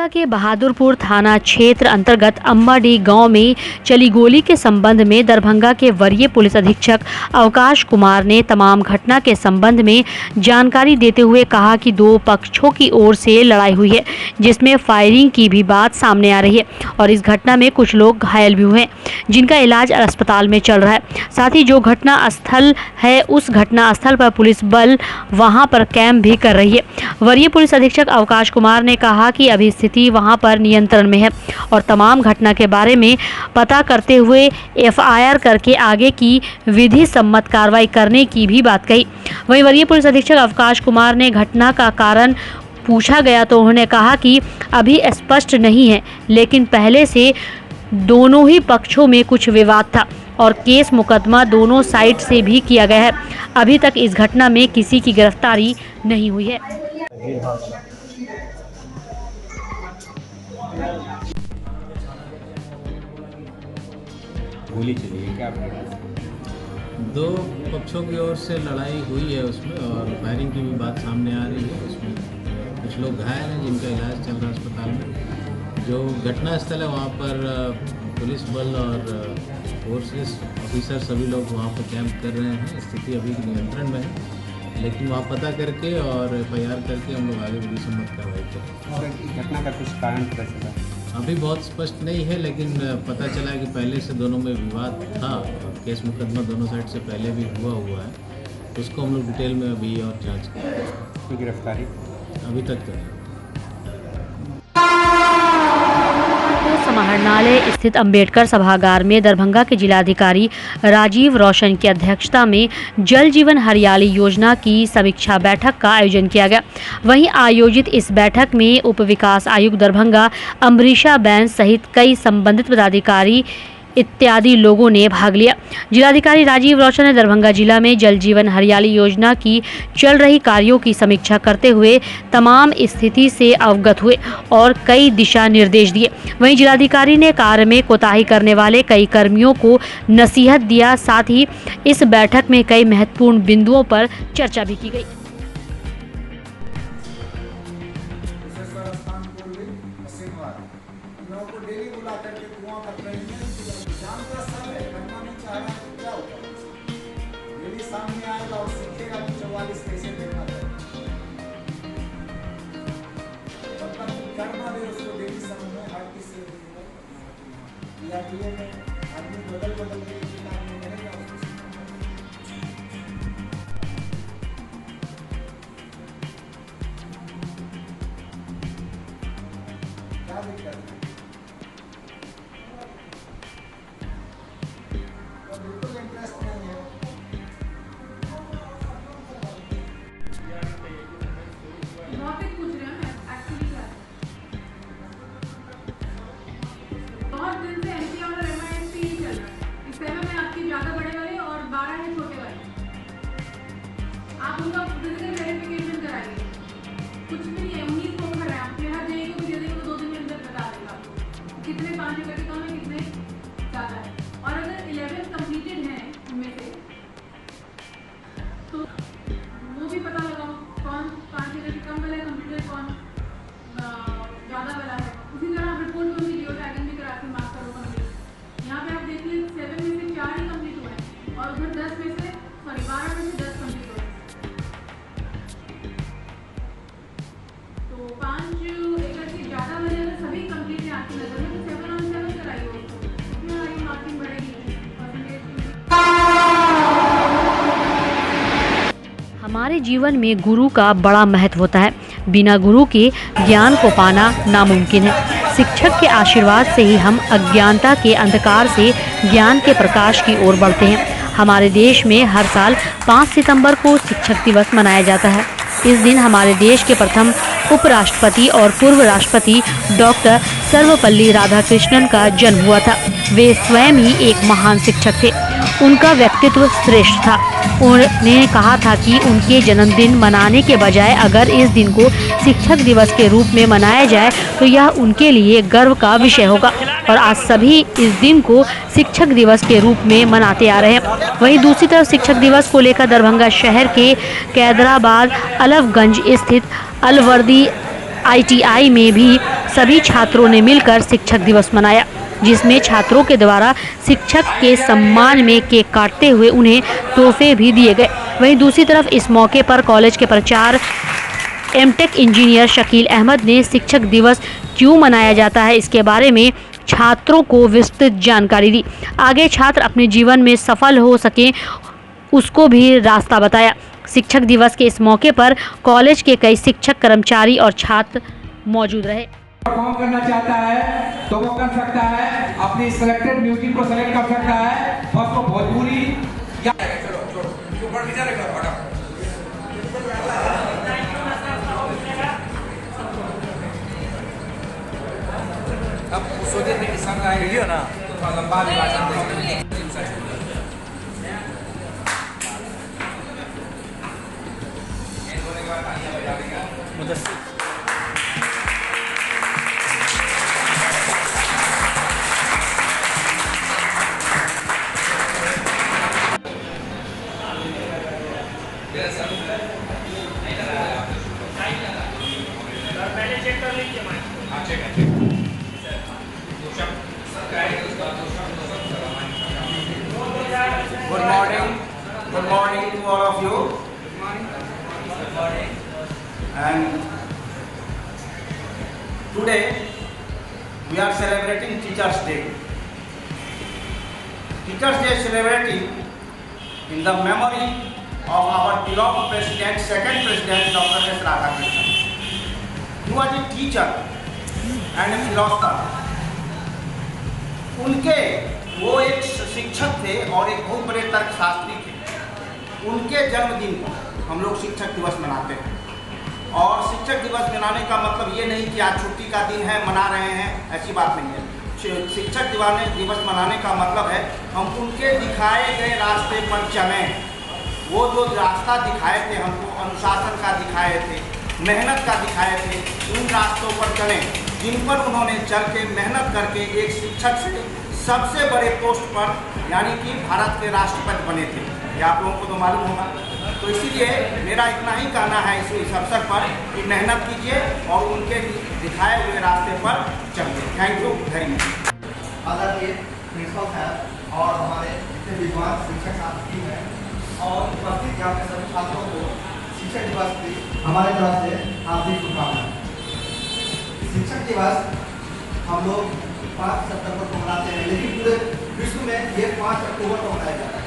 दरभंगा के बहादुरपुर थाना क्षेत्र अंतर्गत अम्बाडीह गांव में चली गोली के संबंध में दरभंगा के वरीय पुलिस अधीक्षक अवकाश कुमार ने तमाम घटना के संबंध में जानकारी देते हुए कहा कि दो पक्षों की ओर से लड़ाई हुई है, जिसमें फायरिंग की भी बात सामने आ रही है और इस घटना में कुछ लोग घायल भी हुए हैं, जिनका इलाज अस्पताल में चल रहा है। साथ ही जो घटना स्थल है उस घटना स्थल पर पुलिस बल वहां पर कैंप भी कर रही है। वरीय पुलिस अधीक्षक अवकाश कुमार ने कहा कि अभी स्थिति वहां पर नियंत्रण में है और तमाम घटना के बारे में पता करते हुए एफआईआर करके आगे की विधि सम्मत कार्रवाई करने की भी बात कही। वहीं वरीय पुलिस अधीक्षक अवकाश कुमार ने घटना का कारण पूछा गया तो उन्होंने कहा कि अभी स्पष्ट नहीं है, लेकिन पहले से दोनों ही पक्षों में कुछ विवाद था और केस मुकदमा दोनों साइड से भी किया गया है। अभी तक इस घटना में किसी की गिरफ्तारी नहीं हुई है। गोली चली है क्या? दो पक्षों की ओर से लड़ाई हुई है उसमें और फायरिंग की भी बात सामने आ रही है। उसमें कुछ लोग घायल हैं जिनका इलाज चल रहा है अस्पताल में। जो घटना स्थल है वहाँ पर पुलिस बल और फोर्सेस ऑफिसर सभी लोग वहाँ पर कैंप कर रहे हैं। स्थिति अभी नियंत्रण में है, लेकिन वहाँ पता करके और एफआईआर करके हम लोग आगे विधि सम्मत कार्रवाई करें। घटना का कुछ कारण पता चला? अभी बहुत स्पष्ट नहीं है, लेकिन पता चला है कि पहले से दोनों में विवाद था और केस मुकदमा दोनों साइड से पहले भी हुआ है। तो उसको हम लोग डिटेल में अभी और जांच कर रहे हैं। कोई गिरफ्तारी अभी तक तो नहीं। समाहरणालय स्थित अंबेडकर सभागार में दरभंगा के जिलाधिकारी राजीव रोशन की अध्यक्षता में जल जीवन हरियाली योजना की समीक्षा बैठक का आयोजन किया गया। वहीं आयोजित इस बैठक में उप विकास आयुक्त दरभंगा अम्बरीशा बैन सहित कई संबंधित पदाधिकारी इत्यादि लोगों ने भाग लिया। जिलाधिकारी राजीव रोशन ने दरभंगा जिला में जल जीवन हरियाली योजना की चल रही कार्यों की समीक्षा करते हुए तमाम स्थिति से अवगत हुए और कई दिशा निर्देश दिए। वहीं जिलाधिकारी ने कार्य में कोताही करने वाले कई कर्मियों को नसीहत दिया। साथ ही इस बैठक में कई महत्वपूर्ण बिंदुओं पर चर्चा भी की गई। सामने आएगा और सीखेगा कि 44 कैसे देखा जाए। मतलब करना दे उसको डेली समय में हर किसी या आदमी बदल के आदमी करेगा क्या दिक्कत है? बिल्कुल इंटरेस्ट नहीं है। आप उनका फिजिकल वेरिफिकेशन कराइए। कुछ भी नहीं है, 19 को भर रहे हैं आप, हर जगह को दे देंगे तो 2 दिन के अंदर बता देगा आपको कितने पानी का कम है, कितने ज़्यादा है। और अगर 11 कंप्लीटेड हैं उनमें से तो वो भी पता लगाओ कौन 5 जगह कम वाला है कंप्लीटेड, कौन ज़्यादा वाला है। उसी तरह आप रिपोर्ट में उनकी जियो टैगिंग भी करा के मार्क करो कंप्लीट। यहाँ पे आप देखिए 7 में से 4 ही कंप्लीट हुए हैं और उधर 12 में से 10 कंप्लीट हुए। तो 5 एकड़ से ज़्यादा वाले अगर सभी कंप्लीट है आपकी नज़र में तो 7 on 7 कराइए उसको, उसमें हमारी मार्किंग बढ़ेगी परसेंटेज। हमारे जीवन में गुरु का बड़ा महत्व होता है। बिना गुरु के ज्ञान को पाना नामुमकिन है। शिक्षक के आशीर्वाद से ही हम अज्ञानता के अंधकार से ज्ञान के प्रकाश की ओर बढ़ते हैं। हमारे देश में हर साल 5 सितंबर को शिक्षक दिवस मनाया जाता है। इस दिन हमारे देश के प्रथम उपराष्ट्रपति और पूर्व राष्ट्रपति डॉक्टर सर्वपल्ली राधाकृष्णन का जन्म हुआ था। वे स्वयं ही एक महान शिक्षक थे। उनका व्यक्तित्व श्रेष्ठ था। उन्होंने कहा था कि उनके जन्मदिन मनाने के बजाय अगर इस दिन को शिक्षक दिवस के रूप में मनाया जाए तो यह उनके लिए गर्व का विषय होगा और आज सभी इस दिन को शिक्षक दिवस के रूप में मनाते आ रहे हैं। वहीं दूसरी तरफ शिक्षक दिवस को लेकर दरभंगा शहर के कैदराबाद अलफगंज स्थित अलवर्दी ITI में भी सभी छात्रों ने मिलकर शिक्षक दिवस मनाया, जिसमें छात्रों के द्वारा शिक्षक के सम्मान में केक काटते हुए उन्हें तोहफे भी दिए गए। वहीं दूसरी तरफ इस मौके पर कॉलेज के प्राचार्य एमटेक इंजीनियर शकील अहमद ने शिक्षक दिवस क्यों मनाया जाता है इसके बारे में छात्रों को विस्तृत जानकारी दी। आगे छात्र अपने जीवन में सफल हो सके उसको भी रास्ता बताया। शिक्षक दिवस के इस मौके पर कॉलेज के कई शिक्षक, कर्मचारी और छात्र मौजूद रहे। परफॉर्म करना चाहता है तो वो कर सकता है, अपनी सिलेक्टेड म्यूजिक को सेलेक्ट कर सकता है। फर्स्ट को भोजपुरी या अब सोचे थे कि संग आएगी ना तो लंबा Good morning to all of you. Good morning. And today we are celebrating Teachers' Day. Teachers' Day is celebrating in the memory of our beloved President, second President, Dr. S. Radhakrishnan. He was a teacher and a philosopher. उनके वो एक शिक्षक थे और एक बहुत बड़े तर्कशास्त्री थे। उनके जन्मदिन पर हम लोग शिक्षक दिवस मनाते हैं। और शिक्षक दिवस मनाने का मतलब ये नहीं कि आज छुट्टी का दिन है मना रहे हैं, ऐसी बात नहीं है। शिक्षक दिवस मनाने का मतलब है हम उनके दिखाए गए रास्ते पर चलें। वो जो रास्ता दिखाए थे हमको, अनुशासन का दिखाए थे, मेहनत का दिखाए थे, उन रास्तों पर चलें जिन पर उन्होंने चल के मेहनत करके एक शिक्षक से सबसे बड़े पोस्ट पर यानी कि भारत के राष्ट्रपति बने थे। ये आप लोगों को तो मालूम होगा। तो इसीलिए मेरा इतना ही कहना है इस अवसर पर कि मेहनत कीजिए और उनके दिखाए हुए रास्ते पर चलिए। Thank you very much. आदरणीय प्रिंसिपल साहब और हमारे जितने विद्वान शिक्षक साथी हैं और उपस्थित यहाँ के सभी छात्रों को शिक्षक दिवस की हमारे तरफ से हार्दिक शुभकामनाएं। शिक्षक दिवस हम लोग 5 सितंबर को मनाते हैं, लेकिन पूरे विश्व में ये 5 अक्टूबर को मनाया जाता है।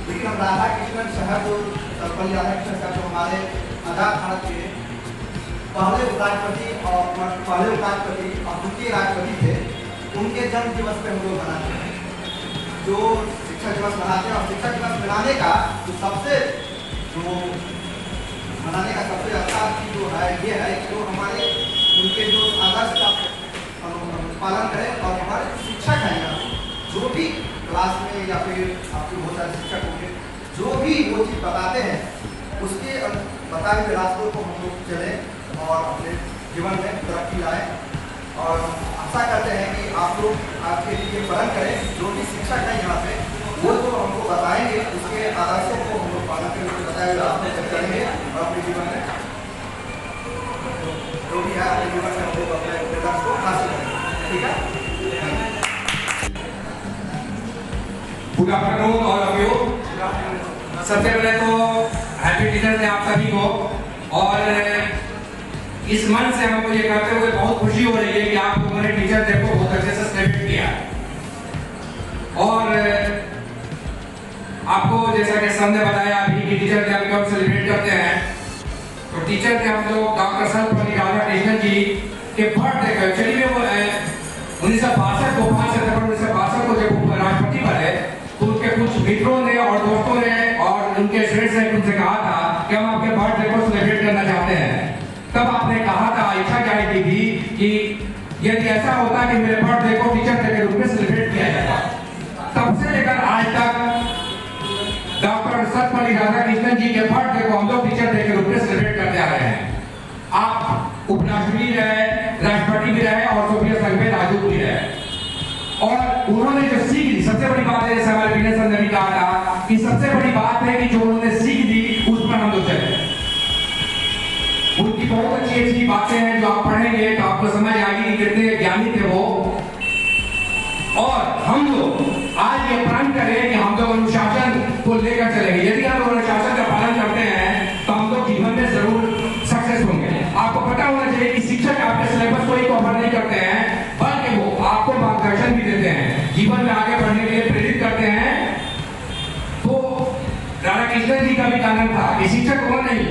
लेकिन हम राधाकृष्णन साहब जो सर्वपल्ली राधाकृष्णन साहब जो हमारे आजाद भारत के पहले उपराष्ट्रपति और द्वितीय राष्ट्रपति थे, उनके जन्म दिवस पे हम लोग मनाते हैं। जो शिक्षक दिवस मनाते हैं और शिक्षक दिवस मनाने का सबसे अच्छा चीज जो है ये है कि जो हमारे उनके जो आदर्श का पालन करें और हमारे शिक्षक हैं यहाँ जो भी क्लास में या फिर आपके बहुत सारे शिक्षक होंगे जो भी वो चीज़ बताते हैं उसके बताए हुए रास्तों को हम लोग चलें और अपने जीवन में तरक्की लाएं। और आशा करते हैं कि आप लोग आपके लिए पालन करें। जो भी शिक्षक हैं यहाँ पे वो तो हमको बताएंगे, उसके आदर्शों को हम लोग पालन करके बताए हुए रास्तों पर चलेंगे और अपने जीवन में जो भी है अपने जीवन में हम लोग अपने लक्ष्य को हासिल करेंगे। ठीक है। Good afternoon all of you. सबसे पहले तो हैप्पी टीचर्स डे आप सभी को। और इस मन से हमको ये कहते हुए बहुत खुशी हो रही है कि आप लोगों ने टीचर डे को बहुत अच्छे से सेलिब्रेट किया। और आपको जैसा कि सबने बताया अभी कि टीचर डे हम कब सेलिब्रेट करते हैं, तो टीचर डे हम लोग डॉक्टर सर्वपल्ली राधाकृष्णन जी के बर्थडे को एक्चुअली वो 1962 को 5 सितंबर 1962 को जब राष्ट्रपति बने तो उनके कुछ मित्रों ने और दोस्तों ने और उनके फ्रेंड्स ने उनसे कहा था कि हम आपके बर्थडे को सेलिब्रेट करना चाहते हैं। तब आपने कहा था, इच्छा क्या थी कि यदि ऐसा होता कि मेरे बर्थडे को टीचर डे के रूप में सेलिब्रेट किया जाता। तब से लेकर आज तक डॉक्टर सर्वपल्ली राधाकृष्णन जी के बर्थडे को हम लोग टीचर डे के रूप में सेलिब्रेट करते आ रहे हैं। आप उपराष्ट्रपति रहे, राष्ट्रपति भी रहे और सोवियत संघ में राजदूत भी रहे। और उन्होंने जो सीख दी, सबसे बड़ी बात है जैसे हमारे विनय सर ने भी कहा था कि सबसे बड़ी बात है कि जो उन्होंने सीख दी उस पर हम लोग चले। उनकी बहुत अच्छी अच्छी बातें हैं जो आप पढ़ेंगे तो आपको समझ आएगी कि कितने ज्ञानी थे वो। और हम लोग आज ये प्रण करें कि हम लोग अनुशासन को लेकर चलेंगे। यदि हम अनुशासन का पालन करते हैं तो हम लोग जीवन में जरूर सक्सेस होंगे। आपको पता होना चाहिए कि शिक्षक आपके सिलेबस को ही कवर नहीं करते हैं, बल्कि वो आपको मार्गदर्शन भी देते हैं, जीवन में आगे बढ़ने के लिए प्रेरित करते हैं। तो राधा कृष्णन जी का भी कहना था कि शिक्षक वो नहीं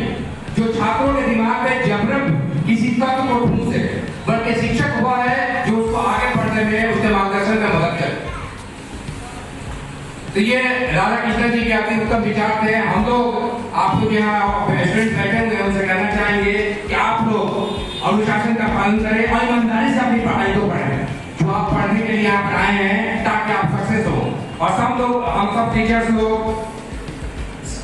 जो छात्रों के दिमाग में जबरन किसी तत्व को ठूंसे, बल्कि शिक्षक हुआ है जो उसको आगे बढ़ने में उसके मार्गदर्शन में मदद करे। तो ये राधा कृष्णन जी के अति उत्तम विचार थे। हम लोग आपको यहाँ स्टूडेंट बैठे हुए उनसे कहना चाहेंगे कि आप लोग अनुशासन का पालन करें और ईमानदारी से अपनी पढ़ाई को पढ़ें जो आप पढ़ने के लिए यहाँ पर आए हैं, ताकि आप सक्सेस हो। और हम सब टीचर्स लोग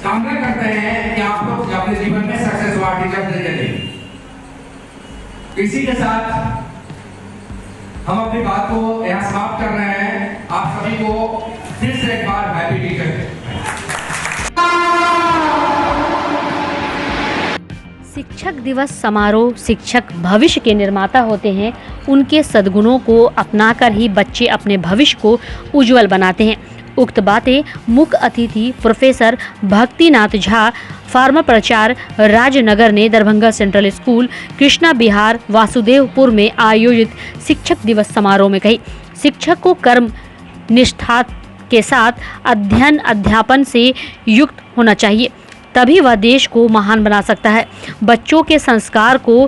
कामना करते हैं कि आप लोग अपने जीवन में सक्सेस हुआ टीचर्स देंगे। इसी के साथ हम अपनी बात को यहाँ समाप्त कर रहे हैं। आप सभी को फिर से एक बार हैप्पी टीचर्स डे। शिक्षक दिवस समारोह शिक्षक भविष्य के निर्माता होते हैं। उनके सद्गुणों को अपनाकर ही बच्चे अपने भविष्य को उज्जवल बनाते हैं। उक्त बातें मुख्य अतिथि प्रोफेसर भक्तिनाथ झा, फार्मा प्राचार्य राजनगर ने दरभंगा सेंट्रल स्कूल कृष्णा विहार वासुदेवपुर में आयोजित शिक्षक दिवस समारोह में कही। शिक्षक को कर्म निष्ठा के साथ अध्ययन अध्यापन से युक्त होना चाहिए, तभी वह देश को महान बना सकता है। बच्चों के संस्कार को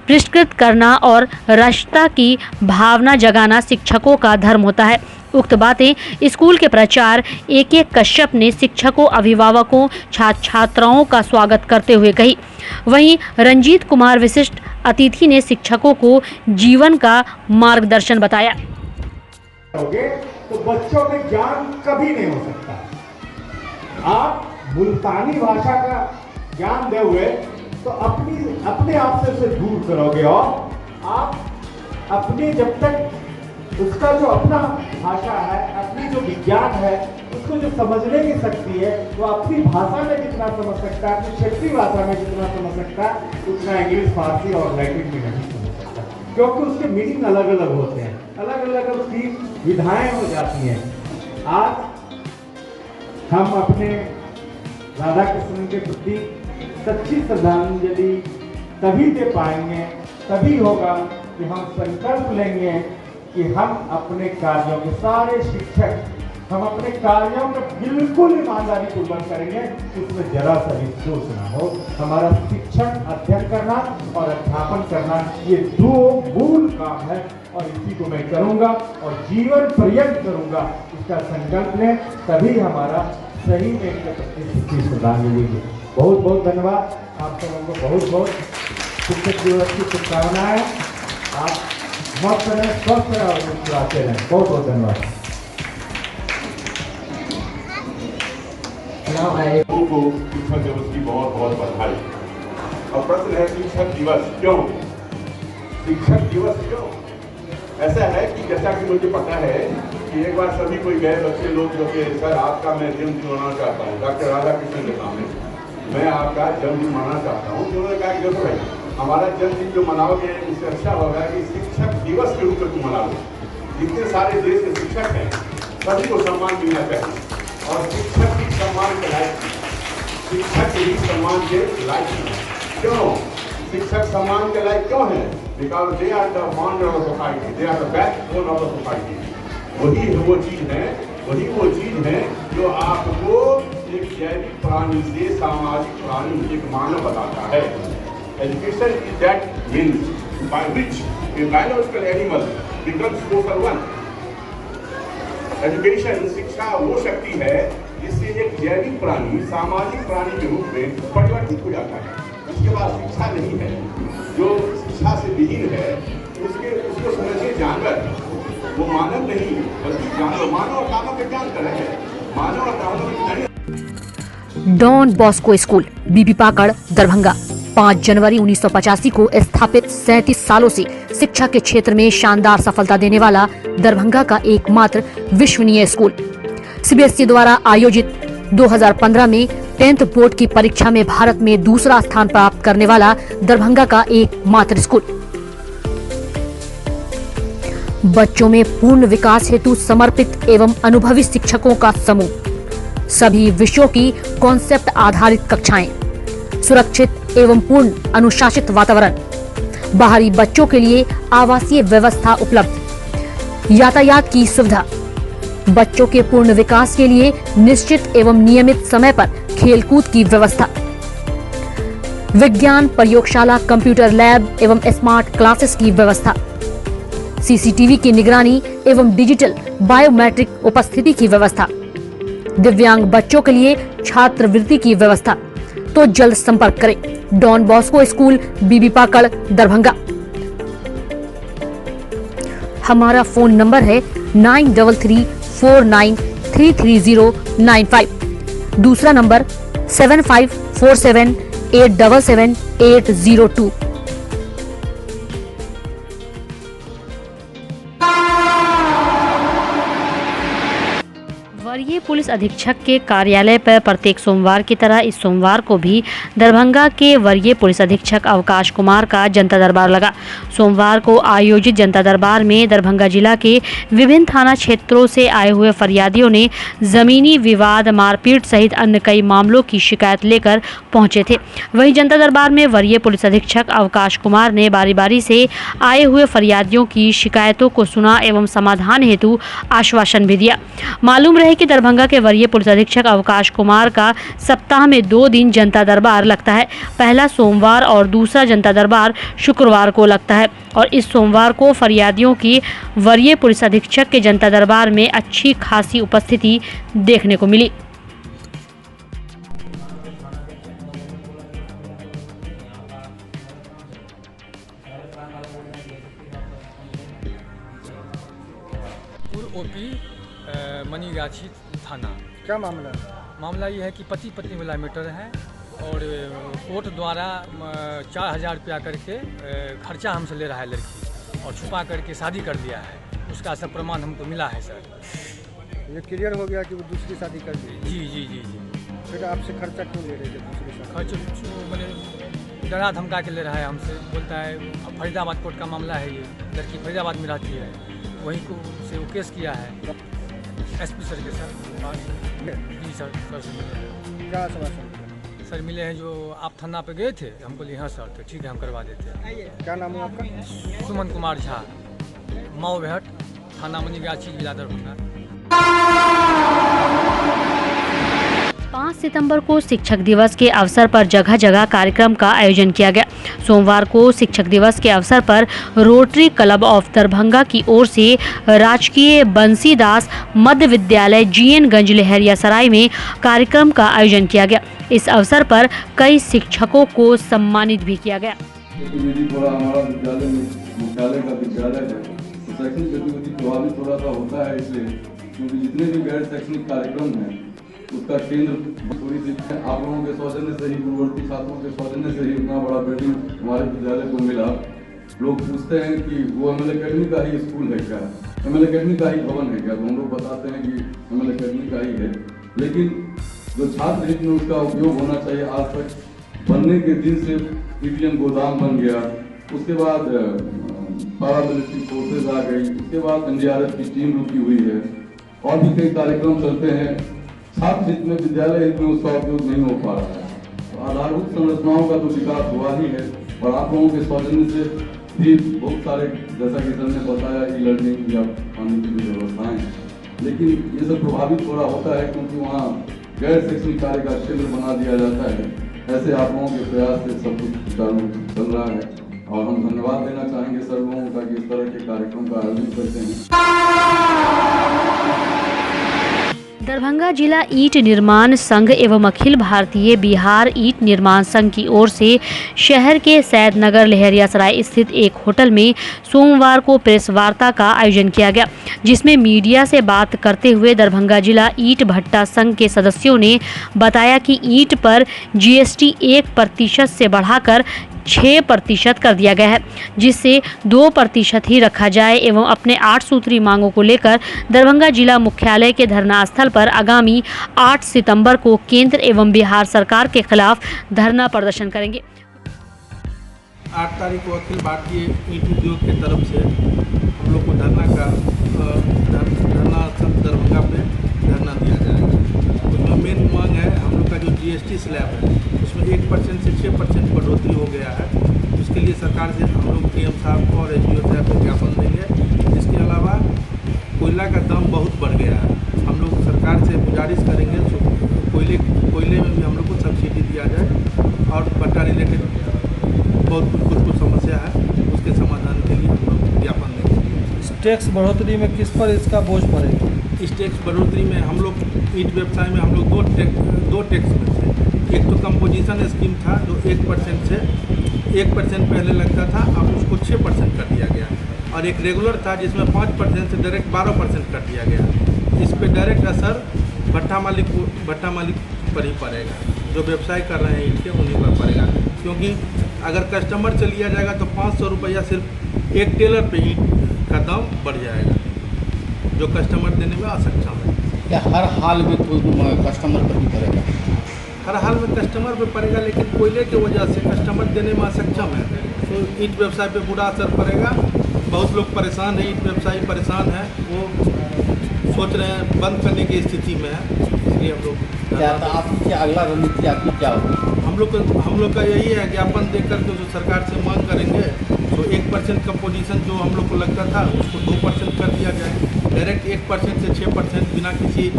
पुरस्कृत करना और राष्ट्रता की भावना जगाना शिक्षकों का धर्म होता है। उक्त बातें स्कूल के प्राचार्य A.K. कश्यप ने शिक्षकों, अभिभावकों, छात्र छात्राओं का स्वागत करते हुए कही। वहीं रंजीत कुमार विशिष्ट अतिथि ने शिक्षकों को जीवन का मार्गदर्शन बताया। तो बच्चों में ज्ञान कभी नहीं हो सकता। आप मुल्तानी भाषा का ज्ञान दे हुए तो अपने आप से उसे दूर करोगे, और आप अपने जब तक उसका जो अपना भाषा है, अपनी जो विज्ञान है, उसको जो समझने की शक्ति है, वो अपनी भाषा में जितना समझ सकता है, अपनी क्षेत्रीय भाषा में जितना समझ सकता है, उतना इंग्लिश, फारसी और लैटिन में नहीं समझ सकता, क्योंकि उसके मीनिंग अलग अलग होते हैं, अलग अलग उसकी विधाएं हो जाती हैं। आज हम अपने राधा कृष्ण के प्रति सच्ची श्रद्धांजलि तभी दे पाएंगे, तभी होगा कि हम संकल्प लेंगे कि हम अपने कार्यों के सारे शिक्षक हम अपने कार्यों में बिल्कुल ईमानदारी पूर्वक करेंगे, उसमें जरा सा भी सोच ना हो। हमारा शिक्षण अध्ययन करना और अध्यापन करना ये दो मूल काम है, और इसी को मैं करूंगा और जीवन पर्यंत करूंगा। इसका संकल्प लें, तभी हमारा सही में इनके प्रति श्रद्धांजलि है। बहुत बहुत धन्यवाद आप सबों को, बहुत बहुत शिक्षक दिवस की शुभकामनाएं। आप मस्त रहें, स्वस्थ रहें और मुस्कुराते रहें। बहुत बहुत धन्यवाद। को शिक्षक दिवस की बहुत बहुत बधाई। और प्रश्न है शिक्षक दिवस क्यों? शिक्षक दिवस क्यों? ऐसा है कि जैसा कि मुझे पता है कि एक बार सभी कोई गए बच्चे लोग जो कि सर आपका मैं जन्मदिन मनाना चाहता हूँ, डॉक्टर राधा कृष्णन के सामने मैं आपका जन्मदिन मनाना चाहता हूँ। तो उन्होंने कहा कि देखो भाई, हमारा जन्मदिन जो मनाओगे उससे अच्छा होगा कि शिक्षक दिवस के रूप में तुम मना लो। जितने सारे देश के शिक्षक हैं सभी को सम्मान मिलना चाहिए, और शिक्षक की सम्मान के लायक, शिक्षक ही सम्मान के लायक है। क्यों शिक्षक सम्मान के लायक क्यों है? Because they are the founder of society, they are the backbone of the society. वही वो चीज है जो आपको एक जैविक प्राणी से सामाजिक प्राणी, एक मानव बनाता है। Education is that means by which a biological animal becomes social one. Education शिक्षा वो शक्ति है जिससे एक जैविक प्राणी सामाजिक प्राणी के रूप में परिवर्तित हो जाता है। उसके पास शिक्षा नहीं है, जो शिक्षा से विहीन है उसको समझिए जानवर, वो मानव नहीं बल्कि जानवर। मानव और दानव के ज्ञान कर रहे हैं, मानव और दानव की नहीं। डॉन बॉस्को स्कूल बीबी पाकड़ दरभंगा 5 जनवरी 1985 को स्थापित 37 सालों से शिक्षा के क्षेत्र में शानदार सफलता देने वाला दरभंगा का एकमात्र विश्वसनीय स्कूल। CBSE द्वारा आयोजित 2015 में 10th बोर्ड की परीक्षा में भारत में दूसरा स्थान प्राप्त करने वाला दरभंगा का एकमात्र स्कूल। बच्चों में पूर्ण विकास हेतु समर्पित एवं अनुभवी शिक्षकों का समूह, सभी विषयों की कॉन्सेप्ट आधारित कक्षाएं, सुरक्षित एवं पूर्ण अनुशासित वातावरण, बाहरी बच्चों के लिए आवासीय व्यवस्था उपलब्ध, यातायात की सुविधा, बच्चों के पूर्ण विकास के लिए निश्चित एवं नियमित समय पर खेलकूद की व्यवस्था, विज्ञान प्रयोगशाला, कंप्यूटर लैब एवं स्मार्ट क्लासेस की व्यवस्था, सीसीटीवी की निगरानी एवं डिजिटल बायोमेट्रिक उपस्थिति की व्यवस्था, दिव्यांग बच्चों के लिए छात्रवृत्ति की व्यवस्था। तो जल्द संपर्क करें डॉन बॉस्को स्कूल, बीबी पाकड़, दरभंगा। हमारा फोन नंबर है 9334933095। दूसरा नंबर 7547877802। वरीय पुलिस अधीक्षक के कार्यालय पर प्रत्येक सोमवार की तरह इस सोमवार को भी दरभंगा के वरीय पुलिस अधीक्षक अवकाश कुमार का जनता दरबार लगा। सोमवार को आयोजित जनता दरबार में दरभंगा जिला के विभिन्न थाना क्षेत्रों से आए हुए फरियादियों ने जमीनी विवाद, मारपीट सहित अन्य कई मामलों की शिकायत लेकर पहुंचे थे। वहीं जनता दरबार में वरीय पुलिस अधीक्षक अवकाश कुमार ने बारी बारी से आए हुए फरियादियों की शिकायतों को सुना एवं समाधान हेतु आश्वासन भी दिया। मालूम रहे कि दरभंगा के वरीय पुलिस अधीक्षक अवकाश कुमार का सप्ताह में 2 दिन जनता दरबार लगता है। पहला सोमवार और दूसरा जनता दरबार शुक्रवार को लगता है और इस सोमवार को फरियादियों की वरीय पुलिस अधीक्षक के जनता दरबार में अच्छी खासी उपस्थिति देखने को मिली। ओपी मनीगाछी थाना। क्या मामला है? मामला ये है कि पति पत्नी वाला मैटर है और कोर्ट द्वारा 4000 रुपया करके खर्चा हमसे ले रहा है लड़की और छुपा करके शादी कर दिया है। उसका सब प्रमाण हमको मिला है सर। ये क्लियर हो गया कि वो दूसरी शादी कर दी? जी जी जी जी। फिर आपसे खर्चा क्यों ले रहे थे दूसरी शादी? खर्च मैंने डरा धमका के ले रहा है हमसे, बोलता है फरीदाबाद कोर्ट का मामला है, ये लड़की फरीदाबाद में रहती है, वहीं को से वो केस किया है एसपी सर के सर पास। जी सर, सर से मिले हैं। क्या आश्वासन? सर मिले हैं जो आप थाना पे गए थे, हम बोले हाँ सर, तो ठीक है हम करवा देते हैं। क्या नाम है आपका? सुमन कुमार झा, माओ बेहट, थाना मनीगाछी, जिला दरभंगा। 5 सितंबर को शिक्षक दिवस के अवसर पर जगह जगह कार्यक्रम का आयोजन किया गया। सोमवार को शिक्षक दिवस के अवसर पर रोटरी क्लब ऑफ दरभंगा की ओर से राजकीय बंसीदास मध्य विद्यालय जीएन-गंज लहरियासराय में कार्यक्रम का आयोजन किया गया। इस अवसर पर कई शिक्षकों को सम्मानित भी किया गया। हमारा विद्यालय मुख्यालय का विद्यालय है, तो शैक्षणिक गतिविधि प्रभावित थोड़ा सा होता है इसलिए, क्योंकि जितने भी गैर शैक्षणिक कार्यक्रम हैं उसका केंद्र थोड़ी सी आप लोगों के सौजन्य से ही, पूर्ववर्ती छात्रों के सौजन्य से ही इतना बड़ा बिल्डिंग हमारे विद्यालय को मिला। लोग पूछते हैं कि वो एमएल अकेडमी का ही स्कूल है क्या, एमएल अकेडमी का ही भवन है क्या, तो हम लोग बताते हैं कि एमएल अकेडमी का ही है, लेकिन जो छात्र हित में उसका उपयोग होना चाहिए। आज तक बनने के दिन से पीटीएम गोदाम बन गया, उसके बाद पैरामिलिट्री फोर्सेज आ गई, उसके बाद एनडीआरएफ की टीम रुकी हुई है और भी कई कार्यक्रम चलते हैं। छात्र हित में, विद्यालय हित में उसका उपयोग नहीं हो पा रहा है। तो आधारभूत संरचनाओं का तो विकास हुआ ही है और आप लोगों के सौजन्य से भी बहुत सारे, जैसा कि सर ने बताया, ई लर्निंग या पानी की भी व्यवस्थाएं, लेकिन ये सब प्रभावित थोड़ा होता है क्योंकि वहाँ गैर शैक्षणिक कार्य का केंद्र बना दिया जाता है। ऐसे आप लोगों के प्रयास से सब कुछ सुचारू चल रहा है और हम धन्यवाद देना चाहेंगे सर लोगों का कि इस तरह के कार्यक्रम का आयोजन करते हैं। दरभंगा जिला ईंट निर्माण संघ एवं अखिल भारतीय बिहार ईंट निर्माण संघ की ओर से शहर के सैदनगर लहरियासराय स्थित एक होटल में सोमवार को प्रेस वार्ता का आयोजन किया गया, जिसमें मीडिया से बात करते हुए दरभंगा जिला ईंट भट्टा संघ के सदस्यों ने बताया कि ईंट पर जीएसटी 1% से बढ़ाकर 6% कर दिया गया है, जिससे 2% ही रखा जाए एवं अपने 8 सूत्री मांगों को लेकर दरभंगा जिला मुख्यालय के धरना स्थल पर आगामी 8 सितंबर को केंद्र एवं बिहार सरकार के खिलाफ धरना प्रदर्शन करेंगे। 8 तारीख को अखिल भारतीय ईंट उद्योग की तरफ से हम लोग को धरना दरभंगा पे धरना दिया जाएगा। उसमें मेन मांग है हम लोग का जो GST स्लैब है उसमें 1% से 6% बढ़ोतरी हो गया है। उसके लिए सरकार से हम लोग PM साहब को और SDO साहब को ज्ञापन देंगे। इसके अलावा कोयला का दाम बहुत बढ़ गया है। हम लोग सरकार से गुजारिश करेंगे कोयले में भी हम लोग को सब्सिडी दिया जाए और भट्टा रिलेटेड बहुत कुछ समस्या है, उसके समाधान के लिए हम लोग ज्ञापन देंगे। टैक्स बढ़ोतरी में किस पर इसका बोझ पड़ेगा? इस टैक्स बढ़ोतरी में हम लोग ईंट व्यवसाय में हम लोग दो टैक्स में थे। एक तो कंपोजिशन स्कीम था जो 1% से 1% पहले लगता था, अब उसको 6% कर दिया गया, और एक रेगुलर था जिसमें 5% से डायरेक्ट 12% कर दिया गया। इस पर डायरेक्ट असर भट्टा मालिक पर ही पड़ेगा, जो व्यवसाय कर रहे हैं ईंट के उन्हीं पर पड़ेगा, क्योंकि अगर कस्टमर से लिया जाएगा तो 500 रुपया सिर्फ एक टेलर पे ईंट का दाम बढ़ जाएगा, जो कस्टमर देने में असक्षम है। क्या हर हाल में कस्टमर पर ही पड़ेगा? हर हाल में कस्टमर पे पड़ेगा, लेकिन कोयले की वजह से कस्टमर देने में असक्षम है, तो ईंट व्यवसाय पे बुरा असर पड़ेगा। बहुत लोग परेशान हैं, ईंट व्यवसायी परेशान है, वो सोच रहे हैं बंद करने की स्थिति में है। इसलिए हम लोग आपकी अगला रणनीति आपकी क्या होगी? हम लोग का यही है, ज्ञापन देकर के जो सरकार से मांग करेंगे तो 1% कंपोजिशन जो हम लोग को लगता था उसको 2% कर दिया जाए, डायरेक्ट 1% से 6% बिना किसी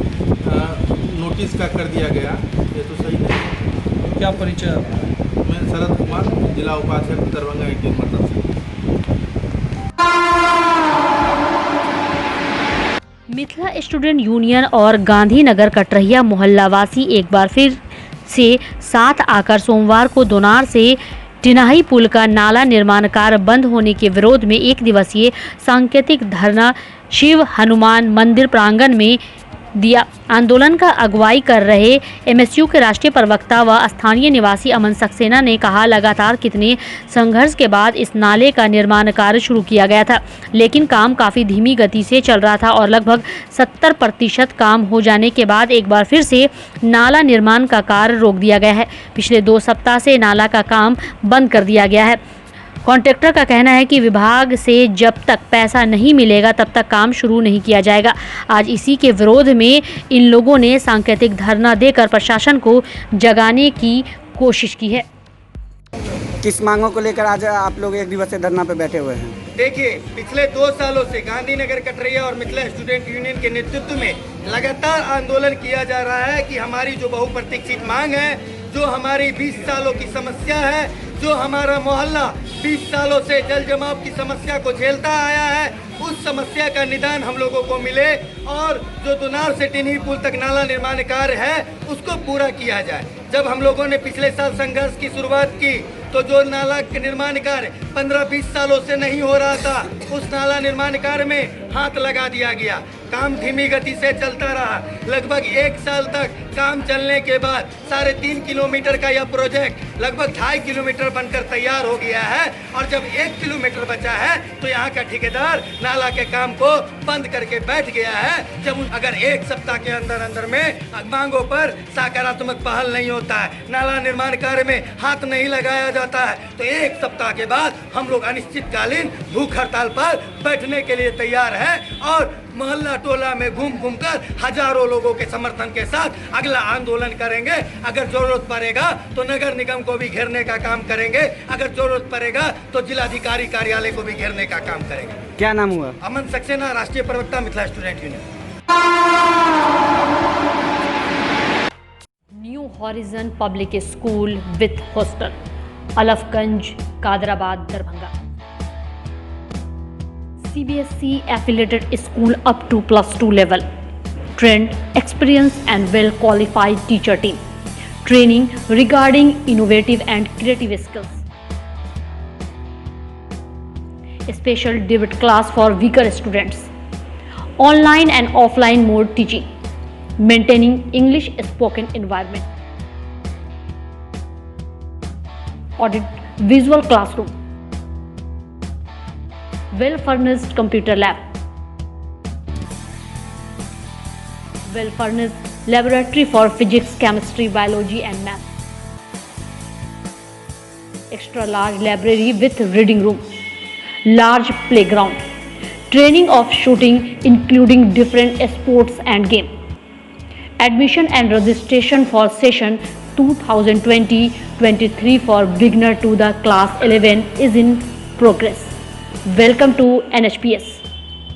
नोटिस का कर दिया गया। ये तो सही नहीं। क्या परिचय आपका? मैं शरद कुमार, जिला उपाध्यक्ष दरभंगा 18 मतलब। मिथिला स्टूडेंट यूनियन और गांधीनगर कटरैया मोहल्लावासी एक बार फिर से साथ आकर सोमवार को दोनार से टिनाही पुल का नाला निर्माण कार्य बंद होने के विरोध में 1 दिवसीय सांकेतिक धरना शिव हनुमान मंदिर प्रांगण में दिया। आंदोलन का अगुवाई कर रहे MSU के राष्ट्रीय प्रवक्ता व स्थानीय निवासी अमन सक्सेना ने कहा, लगातार कितने संघर्ष के बाद इस नाले का निर्माण कार्य शुरू किया गया था, लेकिन काम काफ़ी धीमी गति से चल रहा था और लगभग 70% काम हो जाने के बाद एक बार फिर से नाला निर्माण का कार्य रोक दिया गया है। पिछले 2 सप्ताह से नाला का काम बंद कर दिया गया है। कॉन्ट्रैक्टर का कहना है कि विभाग से जब तक पैसा नहीं मिलेगा तब तक काम शुरू नहीं किया जाएगा। आज इसी के विरोध में इन लोगों ने सांकेतिक धरना देकर प्रशासन को जगाने की कोशिश की है। किस मांगों को लेकर आज आप लोग 1 दिवसीय धरना पे बैठे हुए हैं? देखिए, पिछले 2 सालों से गांधीनगर कटरैया और मिथिला स्टूडेंट यूनियन के नेतृत्व में लगातार आंदोलन किया जा रहा है कि हमारी जो बहुप्रतीक्षित मांग है, जो हमारी 20 सालों की समस्या है, जो हमारा मोहल्ला 20 सालों से जल जमाव की समस्या को झेलता आया है, उस समस्या का निदान हम लोगों को मिले और जो दोनार से टिनही पुल तक नाला निर्माण कार्य है उसको पूरा किया जाए। जब हम लोगों ने पिछले साल संघर्ष की शुरुआत की तो जो नाला के निर्माण कार्य 15-20 सालों से नहीं हो रहा था, उस नाला निर्माण कार्य में हाथ लगा दिया गया। काम धीमी गति से चलता रहा। लगभग 1 साल तक काम चलने के बाद 3.5 किलोमीटर का यह प्रोजेक्ट लगभग 2.5 किलोमीटर बनकर तैयार हो गया है और जब 1 किलोमीटर बचा है तो यहाँ का ठेकेदार नाला के काम को बंद करके बैठ गया है। जब अगर 1 सप्ताह के अंदर में मांगों पर सकारात्मक पहल नहीं होता है, नाला निर्माण कार्य में हाथ नहीं लगाया जाता है, तो 1 सप्ताह के बाद हम लोग अनिश्चितकालीन भूख हड़ताल पर बैठने के लिए तैयार है और मोहल्ला टोला में घूम कर हजारों लोगों के समर्थन के साथ अगला आंदोलन करेंगे। अगर जरूरत पड़ेगा तो नगर निगम को भी घेरने का काम करेंगे, अगर जरूरत पड़ेगा तो जिलाधिकारी कार्यालय को भी घेरने का काम करेंगे। क्या नाम हुआ? अमन सक्सेना, राष्ट्रीय प्रवक्ता, Mithila student union. New Horizon Public School with hostel, Alafganj, Kadrabad, Darbhanga. CBSE affiliated school up to +2 level. Trained, experienced and well qualified teacher team. Training regarding innovative and creative skills. Special debit class for weaker students. Online and offline mode teaching. Maintaining English spoken environment. Audit visual classroom, well-furnished computer lab, well-furnished laboratory for physics, chemistry, biology and math, extra large library with reading room, large playground, training of shooting including different sports and game. Admission and registration for session 2020-23 for beginner to the class 11 is in progress. Welcome to NHPS.